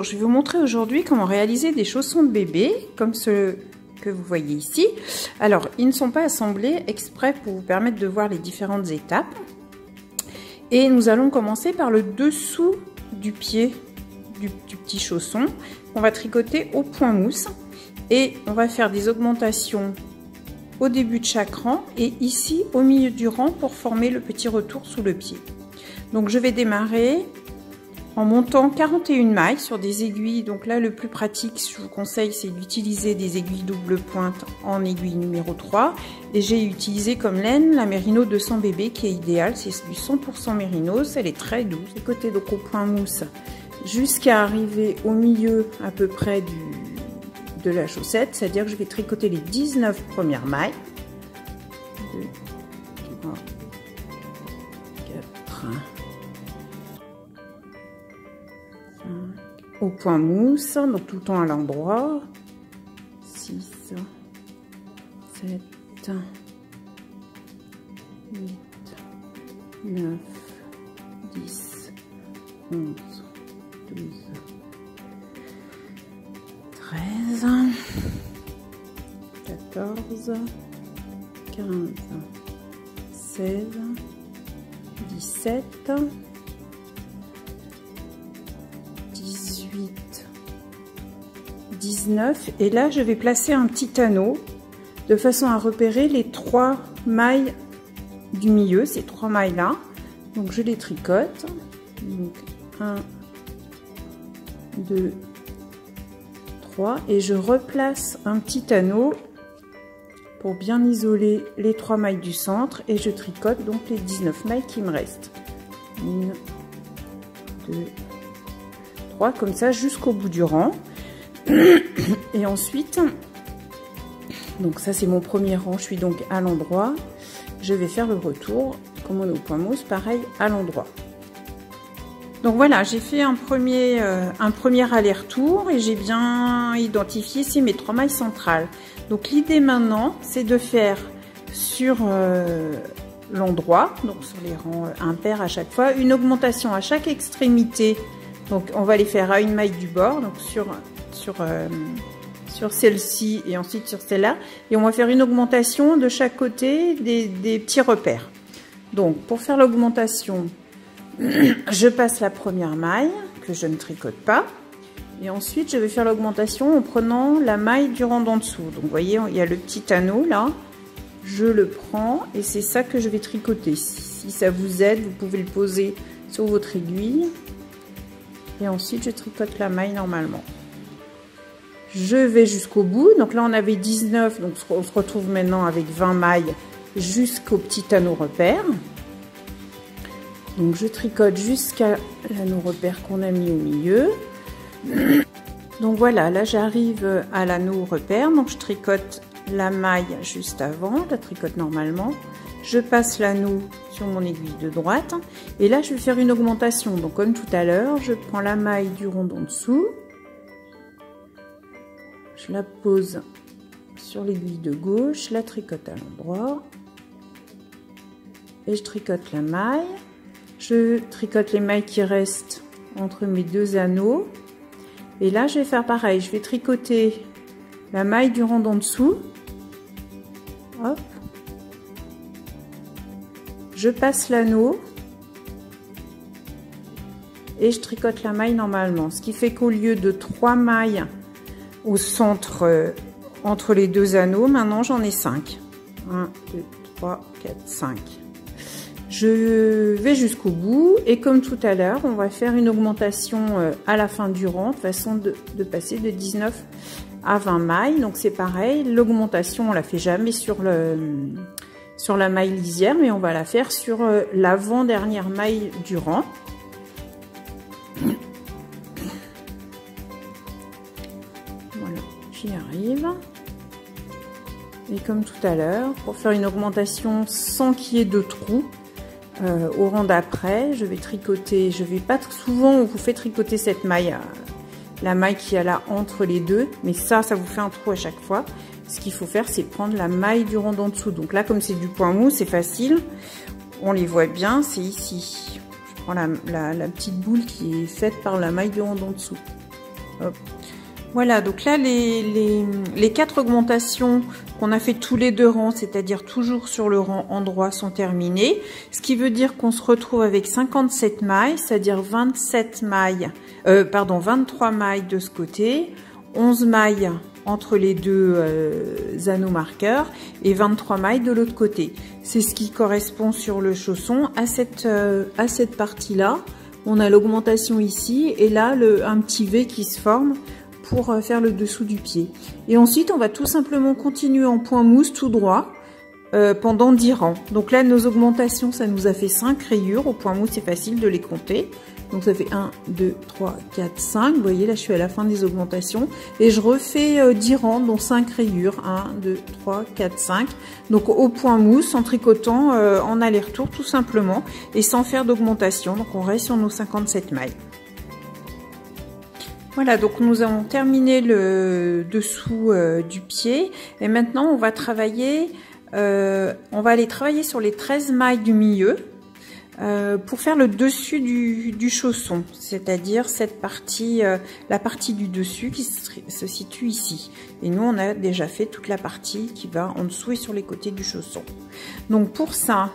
Je vais vous montrer aujourd'hui comment réaliser des chaussons de bébé, comme ceux que vous voyez ici. Alors, ils ne sont pas assemblés exprès pour vous permettre de voir les différentes étapes. Et nous allons commencer par le dessous du pied du petit chausson. On va tricoter au point mousse et on va faire des augmentations au début de chaque rang et ici au milieu du rang pour former le petit retour sous le pied. Donc, je vais démarrer en montant 41 mailles sur des aiguilles. Donc là, le plus pratique, je vous conseille, c'est d'utiliser des aiguilles double pointe en aiguille numéro 3. Et j'ai utilisé comme laine la Merino 200 bébé qui est idéale. C'est du 100% Mérinos. Elle est très douce. Tricoter donc au point mousse jusqu'à arriver au milieu à peu près de la chaussette. C'est-à-dire que je vais tricoter les 19 premières mailles. 2, 3, 4... au point mousse, donc tout le temps à l'endroit. 6, 7, 8, 9, 10, 11, 12, 13, 14, 15, 16, 17, 19 et là je vais placer un petit anneau de façon à repérer les 3 mailles du milieu, ces 3 mailles là, donc je les tricote, donc 1, 2, 3 et je replace un petit anneau pour bien isoler les 3 mailles du centre et je tricote donc les 19 mailles qui me restent, 1, 2, 3 comme ça jusqu'au bout du rang. Et ensuite, donc ça c'est mon premier rang, je suis donc à l'endroit, je vais faire le retour comme on est au point mousse, pareil à l'endroit. Donc voilà, j'ai fait un premier aller-retour et j'ai bien identifié ici mes 3 mailles centrales. Donc l'idée maintenant c'est de faire sur l'endroit, donc sur les rangs impairs à chaque fois, une augmentation à chaque extrémité. Donc on va les faire à une maille du bord, donc sur celle-ci et ensuite sur celle-là, et on va faire une augmentation de chaque côté des petits repères. Donc pour faire l'augmentation, je passe la première maille que je ne tricote pas et ensuite je vais faire l'augmentation en prenant la maille du rang d'en dessous. Donc vous voyez, il y a le petit anneau là, je le prends et c'est ça que je vais tricoter. Si ça vous aide, vous pouvez le poser sur votre aiguille et ensuite je tricote la maille normalement. Je vais jusqu'au bout, donc là on avait 19, donc on se retrouve maintenant avec 20 mailles jusqu'au petit anneau repère. Donc je tricote jusqu'à l'anneau repère qu'on a mis au milieu. Donc voilà, là j'arrive à l'anneau repère, donc je tricote la maille juste avant, je la tricote normalement. Je passe l'anneau sur mon aiguille de droite et là je vais faire une augmentation. Donc comme tout à l'heure, je prends la maille du rond en dessous. Je la pose sur l'aiguille de gauche, je la tricote à l'endroit et je tricote la maille. Je tricote les mailles qui restent entre mes 2 anneaux et là je vais faire pareil, je vais tricoter la maille du rang en dessous. Hop. Je passe l'anneau et je tricote la maille normalement, ce qui fait qu'au lieu de 3 mailles au centre entre les 2 anneaux, maintenant j'en ai 5. 1, 2, 3, 4, 5. Je vais jusqu'au bout et comme tout à l'heure, on va faire une augmentation à la fin du rang de façon de passer de 19 à 20 mailles. Donc c'est pareil, l'augmentation on la fait jamais sur la maille lisière, mais on va la faire sur l'avant-dernière maille du rang. J'y arrive et comme tout à l'heure, pour faire une augmentation sans qu'il y ait de trous au rang d'après, je vais tricoter, je vais pas souvent on vous fait tricoter cette maille, la maille qui est là entre les deux, mais ça vous fait un trou à chaque fois. Ce qu'il faut faire, c'est prendre la maille du rang d'en dessous. Donc là, comme c'est du point mou, c'est facile, on les voit bien, c'est ici. Je prends la petite boule qui est faite par la maille du rond d'en dessous. Hop. Voilà, donc là, les 4 augmentations qu'on a fait tous les 2 rangs, c'est-à-dire toujours sur le rang endroit, sont terminées. Ce qui veut dire qu'on se retrouve avec 57 mailles, c'est-à-dire 23 mailles de ce côté, 11 mailles entre les deux anneaux marqueurs et 23 mailles de l'autre côté. C'est ce qui correspond sur le chausson à cette partie-là. On a l'augmentation ici et là un petit V qui se forme pour faire le dessous du pied. Et ensuite, on va tout simplement continuer en point mousse tout droit pendant 10 rangs. Donc là, nos augmentations, ça nous a fait 5 rayures. Au point mousse, c'est facile de les compter. Donc ça fait 1, 2, 3, 4, 5. Vous voyez, là, je suis à la fin des augmentations. Et je refais 10 rangs, dont 5 rayures. 1, 2, 3, 4, 5. Donc au point mousse, en tricotant en aller-retour, tout simplement. Et sans faire d'augmentation. Donc on reste sur nos 57 mailles. Voilà, donc nous avons terminé le dessous du pied. Et maintenant, on va aller travailler sur les 13 mailles du milieu. Pour faire le dessus du chausson, c'est-à-dire cette partie, la partie du dessus qui se situe ici. Et nous, on a déjà fait toute la partie qui va en dessous et sur les côtés du chausson. Donc pour ça,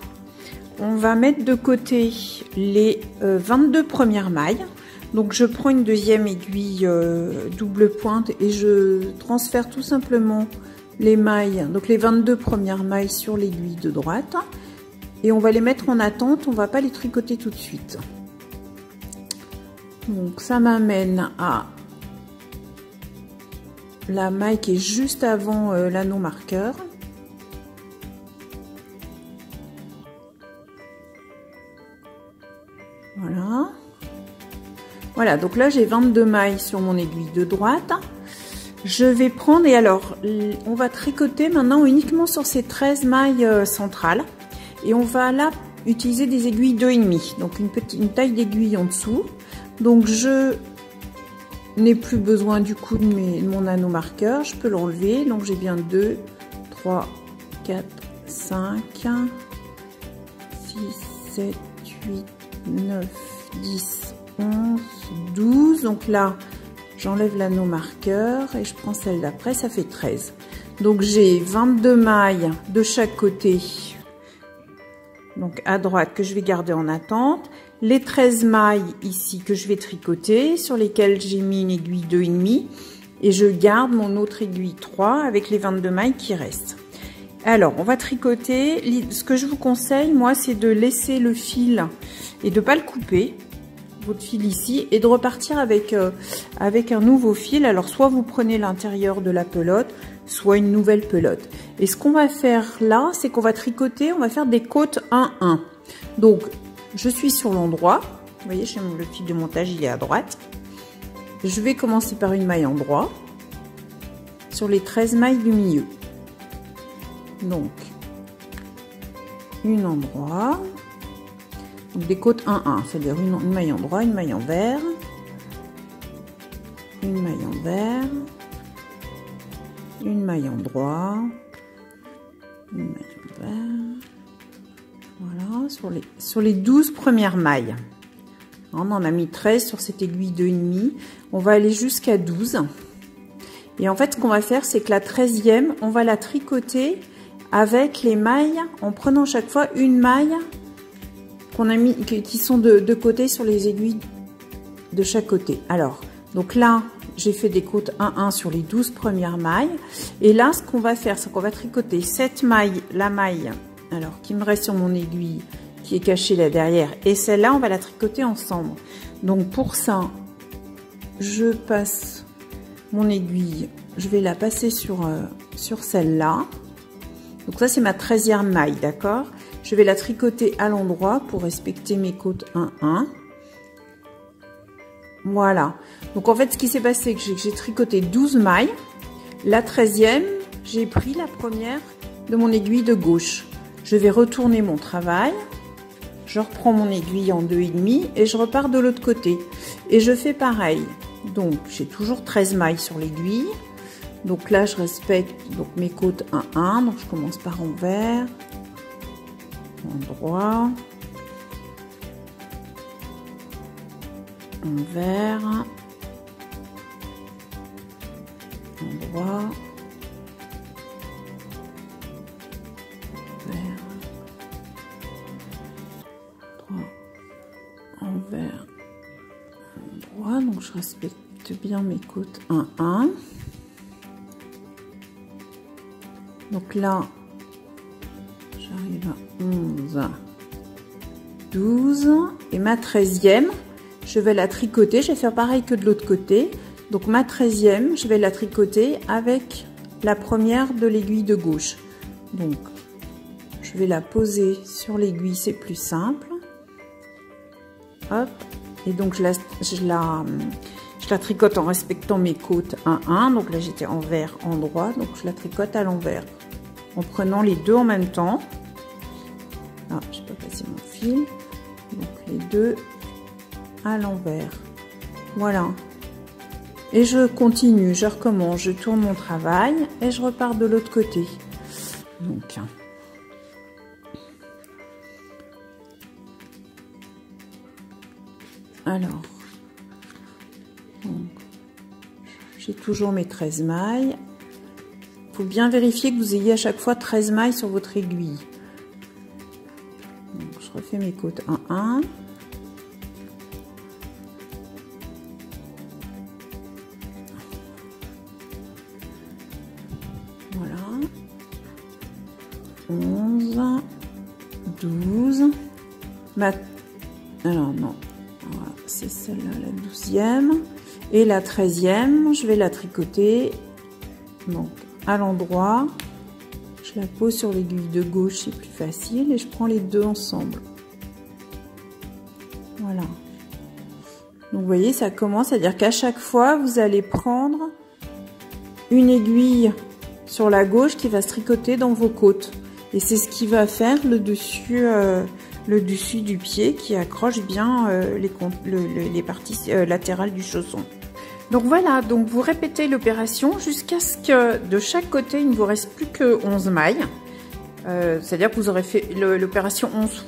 on va mettre de côté les 22 premières mailles. Donc je prends une deuxième aiguille double pointe et je transfère tout simplement les mailles, donc les 22 premières mailles sur l'aiguille de droite. Et on va les mettre en attente, on va pas les tricoter tout de suite. Donc ça m'amène à la maille qui est juste avant l'anneau marqueur. Voilà. Voilà, donc là j'ai 22 mailles sur mon aiguille de droite. Je vais prendre, et alors on va tricoter maintenant uniquement sur ces 13 mailles centrales. Et on va là utiliser des aiguilles 2,5, donc une taille d'aiguille en dessous. Donc je n'ai plus besoin du coup de mon anneau marqueur, je peux l'enlever. Donc j'ai bien 2, 3, 4, 5, 6, 7, 8, 9, 10, 11, 12. Donc là, j'enlève l'anneau marqueur et je prends celle d'après, ça fait 13. Donc j'ai 22 mailles de chaque côté. Donc à droite que je vais garder en attente, les 13 mailles ici que je vais tricoter, sur lesquelles j'ai mis une aiguille 2,5 et je garde mon autre aiguille 3 avec les 22 mailles qui restent. Alors on va tricoter, ce que je vous conseille moi c'est de laisser le fil et de ne pas le couper, votre fil ici, et de repartir avec un nouveau fil. Alors soit vous prenez l'intérieur de la pelote, soit une nouvelle pelote. Et ce qu'on va faire là, c'est qu'on va tricoter, on va faire des côtes 1-1. Donc, je suis sur l'endroit. Vous voyez, le fil de montage, il est à droite. Je vais commencer par une maille endroit sur les 13 mailles du milieu. Donc, une endroit. Donc, des côtes 1-1, c'est-à-dire une maille endroit, une maille envers, une maille envers, une maille endroit, une maille envers. Voilà, sur les 12 premières mailles. On en a mis 13 sur cette aiguille 2,5. On va aller jusqu'à 12. Et en fait, ce qu'on va faire, c'est que la 13e, on va la tricoter avec les mailles, en prenant chaque fois une maille qu'on a mis, qui sont de côté sur les aiguilles de chaque côté. Alors, donc là, j'ai fait des côtes 1-1 sur les 12 premières mailles. Et là, ce qu'on va faire, c'est qu'on va tricoter cette maille, la maille, alors qui me reste sur mon aiguille, qui est cachée là derrière. Et celle-là, on va la tricoter ensemble. Donc pour ça, je passe mon aiguille, je vais la passer sur celle-là. Donc ça, c'est ma 13e maille, d'accord? Je vais la tricoter à l'endroit pour respecter mes côtes 1-1. Voilà. Donc en fait, ce qui s'est passé, c'est que j'ai tricoté 12 mailles. La 13e, j'ai pris la première de mon aiguille de gauche. Je vais retourner mon travail. Je reprends mon aiguille en 2,5 et je repars de l'autre côté. Et je fais pareil. Donc j'ai toujours 13 mailles sur l'aiguille. Donc là, je respecte donc mes côtes 1-1. Donc je commence par envers, endroit, envers, endroit, envers, droit, envers, endroit. Donc je respecte bien mes côtes 1, 1. Donc là, j'arrive à 11, 12 et ma 13e, je vais la tricoter. Je vais faire pareil que de l'autre côté. Donc ma 13e, je vais la tricoter avec la première de l'aiguille de gauche. Donc je vais la poser sur l'aiguille, c'est plus simple. Hop, et donc je la tricote en respectant mes côtes 1, 1. Donc là j'étais envers, endroit, donc je la tricote à l'envers. En prenant les deux en même temps. Ah, je peux passer mon fil. Donc les deux à l'envers. Voilà. Et je continue, je recommence, je tourne mon travail et je repars de l'autre côté. Donc, alors, j'ai toujours mes 13 mailles. Il faut bien vérifier que vous ayez à chaque fois 13 mailles sur votre aiguille. Donc, je refais mes côtes 1, 1. Voilà. 11, 12. Alors non, voilà, c'est celle-là, la 12e. Et la 13e, je vais la tricoter. Donc, à l'endroit, je la pose sur l'aiguille de gauche, c'est plus facile, et je prends les deux ensemble. Voilà. Donc vous voyez, ça commence, c'est-à-dire qu'à chaque fois, vous allez prendre une aiguille sur la gauche qui va se tricoter dans vos côtes. Et c'est ce qui va faire le dessus du pied qui accroche bien les parties latérales du chausson. Donc voilà, donc vous répétez l'opération jusqu'à ce que de chaque côté, il ne vous reste plus que 11 mailles. C'est-à-dire que vous aurez fait l'opération 11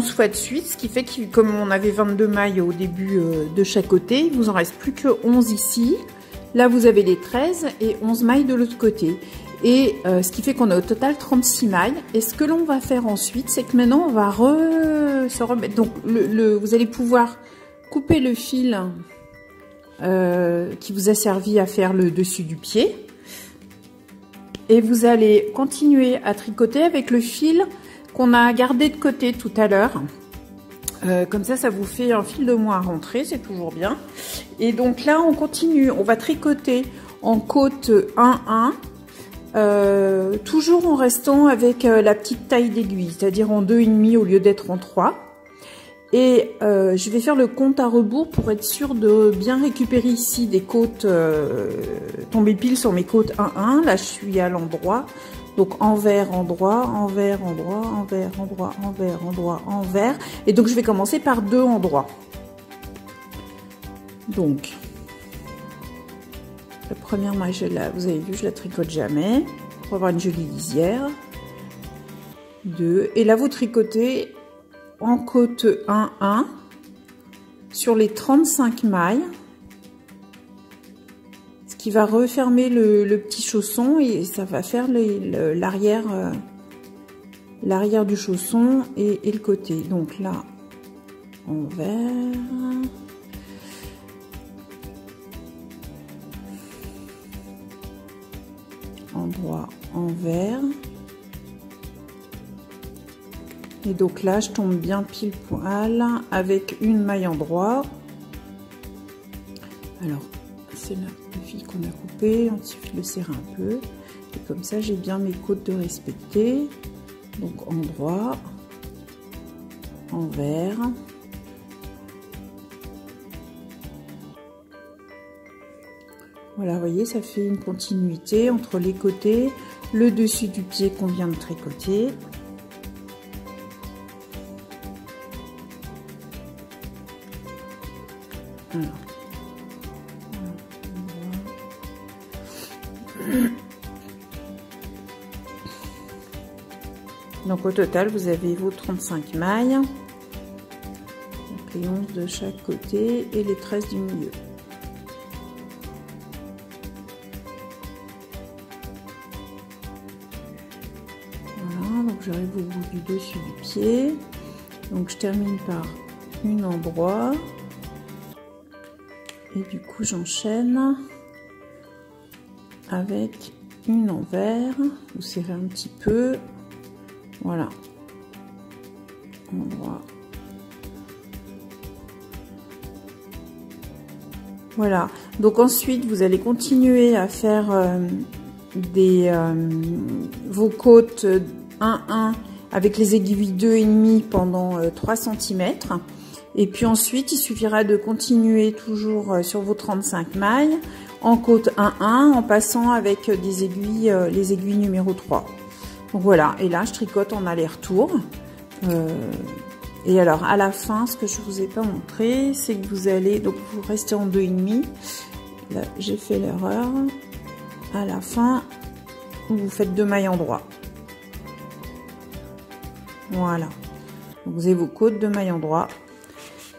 fois de suite, ce qui fait que comme on avait 22 mailles au début de chaque côté, il vous en reste plus que 11 ici. Là, vous avez les 13 et 11 mailles de l'autre côté. Et ce qui fait qu'on a au total 36 mailles. Et ce que l'on va faire ensuite, c'est que maintenant, on va se remettre. Donc, vous allez pouvoir couper le fil qui vous a servi à faire le dessus du pied. Et vous allez continuer à tricoter avec le fil qu'on a gardé de côté tout à l'heure. Comme ça vous fait un fil de moins à rentrer, c'est toujours bien. Et donc là, on continue. On va tricoter en côte 1, 1. Toujours en restant avec la petite taille d'aiguille, c'est-à-dire en 2,5 au lieu d'être en 3. Et je vais faire le compte à rebours pour être sûre de bien récupérer ici des côtes tombées pile sur mes côtes 1, 1. Là, je suis à l'endroit. Donc envers, endroit, envers, endroit, envers, endroit, envers, endroit, envers. Et donc je vais commencer par 2 endroits. Donc, la première maille, vous avez vu, je la tricote jamais. Pour avoir une jolie lisière. 2. Et là, vous tricotez en côte 1, 1 sur les 35 mailles. Ce qui va refermer le petit chausson et ça va faire l'arrière du chausson et le côté. Donc là, envers. Endroit, envers. Et donc là, je tombe bien pile poil avec une maille endroit. Alors, c'est là le fil qu'on a coupé, il suffit de le serrer un peu. Et comme ça, j'ai bien mes côtes de respecter. Donc, endroit, envers. Voilà, vous voyez, ça fait une continuité entre les côtés, le dessus du pied qu'on vient de tricoter. Voilà. Donc au total, vous avez vos 35 mailles, donc les 11 de chaque côté et les 13 du milieu. j'arrive au bout du dessus du pied. Donc je termine par une en broie. Et du coup j'enchaîne avec une en vert. Vous serrez un petit peu. Voilà. En broie. Voilà, donc ensuite vous allez continuer à faire vos côtes 1-1 avec les aiguilles 2,5 pendant 3 cm. Et puis ensuite il suffira de continuer toujours sur vos 35 mailles en côte 1-1 en passant avec des aiguilles, les aiguilles numéro 3. Donc voilà, et là je tricote en aller-retour. Et alors à la fin, ce que je vous ai pas montré, c'est que vous allez, donc vous restez en 2,5. Là j'ai fait l'erreur. À la fin, vous faites 2 mailles en droit. Voilà. Donc vous avez vos côtes, 2 mailles en droit.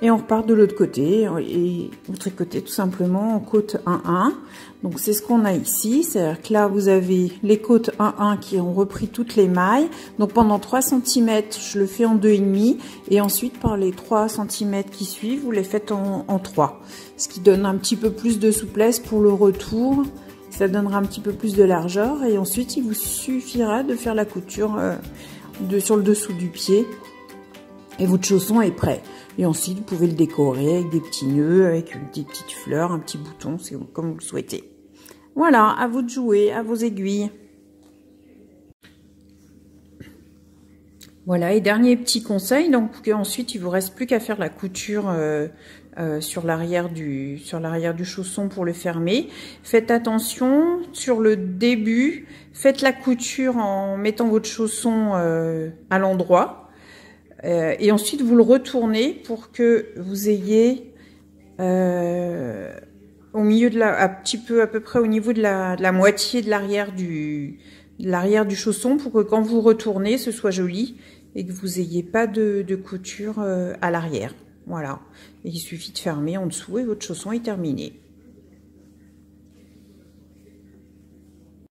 Et on repart de l'autre côté et vous tricotez tout simplement en côte 1-1. Donc c'est ce qu'on a ici, c'est-à-dire que là vous avez les côtes 1-1 qui ont repris toutes les mailles. Donc pendant 3 cm, je le fais en 2,5 et ensuite par les 3 cm qui suivent, vous les faites en 3. Ce qui donne un petit peu plus de souplesse pour le retour, ça donnera un petit peu plus de largeur et ensuite il vous suffira de faire la couture sur le dessous du pied et votre chausson est prêt. Et ensuite, vous pouvez le décorer avec des petits nœuds, avec des petites fleurs, un petit bouton, c'est comme vous le souhaitez. Voilà, à vous de jouer, à vos aiguilles. Voilà, et dernier petit conseil, donc ensuite il vous reste plus qu'à faire la couture sur l'arrière du chausson pour le fermer. Faites attention sur le début, faites la couture en mettant votre chausson à l'endroit. Et ensuite vous le retournez pour que vous ayez au milieu de à peu près au niveau de la moitié de l'arrière du chausson pour que quand vous retournez ce soit joli et que vous ayez pas de couture à l'arrière. Voilà, et il suffit de fermer en dessous et votre chausson est terminé.